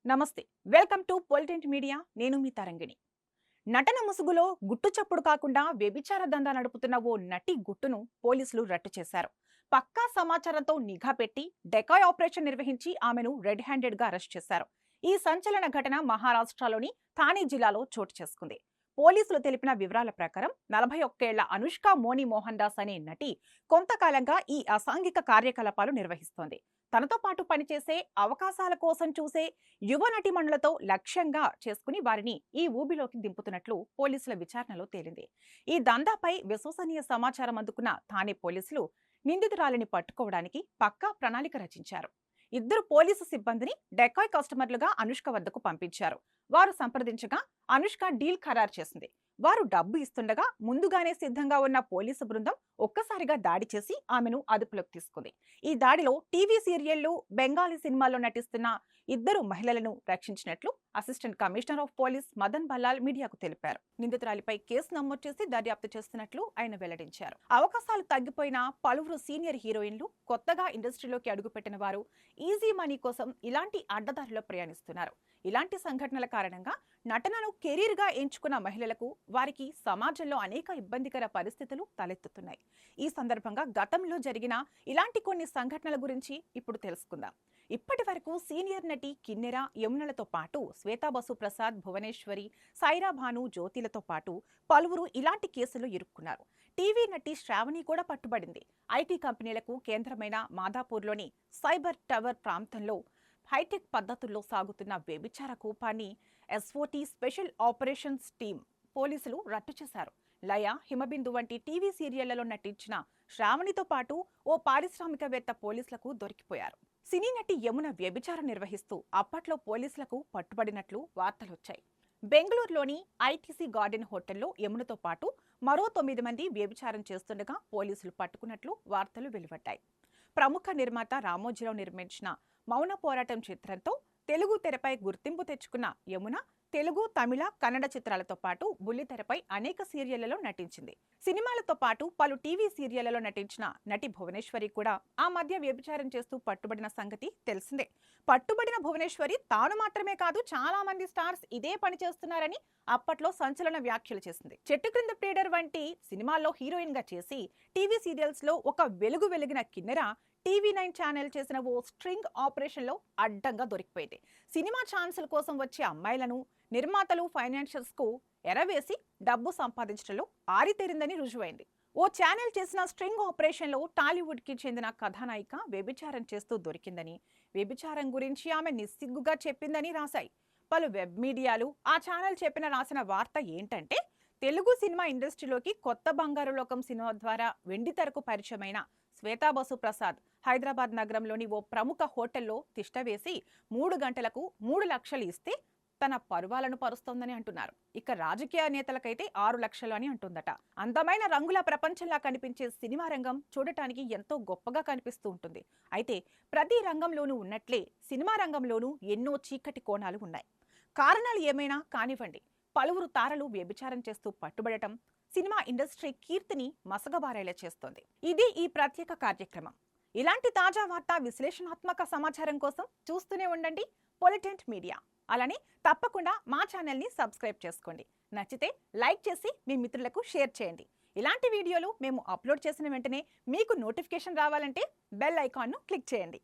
నమస్తే. Welcome to పొలిటెంట్ media. నేను మీ తరంగిణి. నటన ముసుగులో గుట్టు చప్పుడు కాకుండా వ్యభిచార దందా నడుపుతున్న ఓ నటి గుట్టును పోలీసులు రట్టు చేశారు. పక్కా సమాచారంతో నిఘా పెట్టి డెకాయ్ ఆపరేషన్ నిర్వహించి ఆమెను రెడ్ హ్యాండెడ్ గా అరెస్ట్ చేశారు. ఈ సంచలన ఘటన మహారాష్ట్రలోని థానే జిల్లాలో చోటు చేసుకుంది. పోలీసులు తెలిపిన వివరాల ప్రకారం 41 ఏళ్ల అనుష్క మోని మోహన్ దాస్ అనే నటి కొంతకాలంగా ఈ అసాంఘిక కార్యకలాపాలు నిర్వహిస్తోంది. తనతో పాటు పనిచేసే అవకాశాల కోసం చూసే యువ నటిమణులతో లక్ష్యంగా చేసుకుని వారిని ఈ ఊబిలోకి దింపుతున్నట్లు పోలీసుల విచారణలో తేలింది. ఈ దందాపై విశ్వసనీయ సమాచారం అందుకున్న థానే పోలీసులు నిందితురాలిని పట్టుకోవడానికి పక్కా ప్రణాళిక రచించారు. ఇద్దరు పోలీసు సిబ్బందిని డెకాయ్ కస్టమర్లుగా అనుష్క వద్దకు పంపించారు. వారు సంప్రదించగా అనుష్క డీల్ ఖరారు చేసింది. వారు డబ్బు ఇస్తుండగా ముందుగానే సిద్ధంగా ఉన్న పోలీసు బృందం ఒక్కసారిగా దాడి చేసి ఆమెను అదుపులోకి తీసుకుంది. ఈ దాడిలో టీవీ సీరియళ్లు, బెంగాలీ సినిమాల్లో నటిస్తున్న ఇద్దరు మహిళలను రక్షించినట్లు assistant commissioner of police Madan Ballal మీడియాకు తెలిపారు. నిందితురాలిపై కేసు నమోదు చేసి దర్యాప్తు చేస్తున్నట్లు ఆయన వెల్లడించారు. అవకాశాలు తగ్గిపోయిన పలువురు సీనియర్ హీరోయిన్లు, కొత్తగా ఇండస్ట్రీలోకి అడుగుపెట్టిన వారు ఈజీ మనీ కోసం ఇలాంటి అడ్డదారిలో ప్రయాణిస్తున్నారు. ఇలాంటి సంఘటనల కారణంగా నటనను కెరీర్ గా ఎంచుకున్న మహిళలకు వారికి సమాజంలో అనేక ఇబ్బందికర పరిస్థితులు తలెత్తుతున్నాయి. ఈ సందర్భంగా గతంలో జరిగిన ఇలాంటి కొన్ని సంఘటనల గురించి ఇప్పుడు తెలుసుకుందాం. ఇప్పటి వరకు సీనియర్ నటి కిన్నెర, యమునలతో పాటు శ్వేతా బసు ప్రసాద్, భువనేశ్వరి, సైరా భాను, జ్యోతిలతో పాటు పలువురు ఇలాంటి కేసులు ఇరుక్కున్నారు. టీవీ నటి శ్రావణి కూడా పట్టుబడింది. ఐటీ కంపెనీలకు కేంద్రమైన మాదాపూర్లోని సైబర్ టవర్ ప్రాంతంలో హైటెక్ పద్ధతుల్లో సాగుతున్న వ్యభిచార కూపాన్ని ఎస్ఓటీ స్పెషల్ ఆపరేషన్స్ టీం పోలీసులు రట్టు చేశారు. లయ, హిమబిందు వంటి టీవీ సీరియళ్లలో నటించిన శ్రావణితో పాటు ఓ పారిశ్రామికవేత్త పోలీసులకు దొరికిపోయారు. సినీ నటి యమున వ్యభిచారం నిర్వహిస్తూ అప్పట్లో పోలీసులకు పట్టుబడినట్లు వార్తలొచ్చాయి. బెంగళూరులోని ఐటీసీ గార్డెన్ హోటల్లో యమునతో పాటు మరో 9 మంది వ్యభిచారం చేస్తుండగా పోలీసులు పట్టుకున్నట్లు వార్తలు వెలువడ్డాయి. ప్రముఖ నిర్మాత రామోజీరావు నిర్మించిన మౌన పోరాటం చిత్రంతో తెలుగు తెరపై గుర్తింపు తెచ్చుకున్న యమున తెలుగు, తమిళ, కన్నడ చిత్రాలతో పాటు బుల్లితెరపై అనేక సీరియళ్లలో నటించింది. సినిమాలతో పాటు పలు టీవీ సీరియళ్లలో నటించిన నటి భువనేశ్వరి కూడా ఆ మధ్య వ్యభిచారం చేస్తూ పట్టుబడిన సంగతి తెలిసిందే. పట్టుబడిన భువనేశ్వరి తాను మాత్రమే కాదు, చాలా మంది స్టార్స్ ఇదే పని చేస్తున్నారని అప్పట్లో సంచలన వ్యాఖ్యలు చేసింది. చెట్టు క్రింద ప్లేడర్ వంటి సినిమాల్లో హీరోయిన్ గా చేసి టీవీ సీరియల్స్ లో ఒక వెలిగిన కిన్నెర TV9 ఛానల్ చేసిన ఓ స్ట్రింగ్ ఆపరేషన్ లో అడ్డంగా దొరికిపోయింది. సినిమా ఛాన్సుల కోసం వచ్చే అమ్మాయిలను నిర్మాతలు, ఫైనాన్షియల్స్ కు ఎరవేసి డబ్బు సంపాదించడంలో ఆరితేరిందని రుజువైంది. ఓ ఛానల్ చేసిన స్ట్రింగ్ ఆపరేషన్ లో టాలీవుడ్ కి చెందిన కథానాయిక వ్యభిచారం చేస్తూ దొరికిందని, వ్యభిచారం గురించి ఆమె నిస్సిగ్గుగా చెప్పిందని రాశాయి పలు వెబ్ మీడియాలు. ఆ ఛానల్ రాసిన వార్త ఏంటంటే, తెలుగు సినిమా ఇండస్ట్రీలోకి కొత్త బంగారు లోకం సినిమా ద్వారా వెండితెరకు పరిచయమైన శ్వేతా బసు ప్రసాద్ హైదరాబాద్ నగరంలోని ఓ ప్రముఖ హోటల్లో తిష్టవేసి 3 గంటలకు 3 లక్షలు ఇస్తే తన పరువాలను పరుస్తోందని అంటున్నారు. ఇక రాజకీయ నేతలకైతే 6 లక్షలు అని అంటుందట. అందమైన రంగుల ప్రపంచంలా కనిపించే సినిమా రంగం చూడటానికి ఎంతో గొప్పగా కనిపిస్తూ ఉంటుంది. అయితే ప్రతి రంగంలోనూ ఉన్నట్లే సినిమా రంగంలోనూ ఎన్నో చీకటి కోణాలు ఉన్నాయి. కారణాలు ఏమైనా కానివ్వండి, పలువురు తారలు వ్యభిచారం చేస్తూ పట్టుబడటం సినిమా ఇండస్ట్రీ కీర్తిని మసగబారేలా చేస్తోంది. ఇది ఈ ప్రత్యేక కార్యక్రమం. ఇలాంటి తాజా వార్తా విశ్లేషణాత్మక సమాచారం కోసం చూస్తూనే ఉండండి పొలిటెంట్ మీడియా. అలానే తప్పకుండా మా ఛానల్ని సబ్స్క్రైబ్ చేసుకోండి. నచ్చితే లైక్ చేసి మీ మిత్రులకు షేర్ చేయండి. ఇలాంటి వీడియోలు మేము అప్లోడ్ చేసిన వెంటనే మీకు నోటిఫికేషన్ రావాలంటే బెల్ ఐకాన్ను క్లిక్ చేయండి.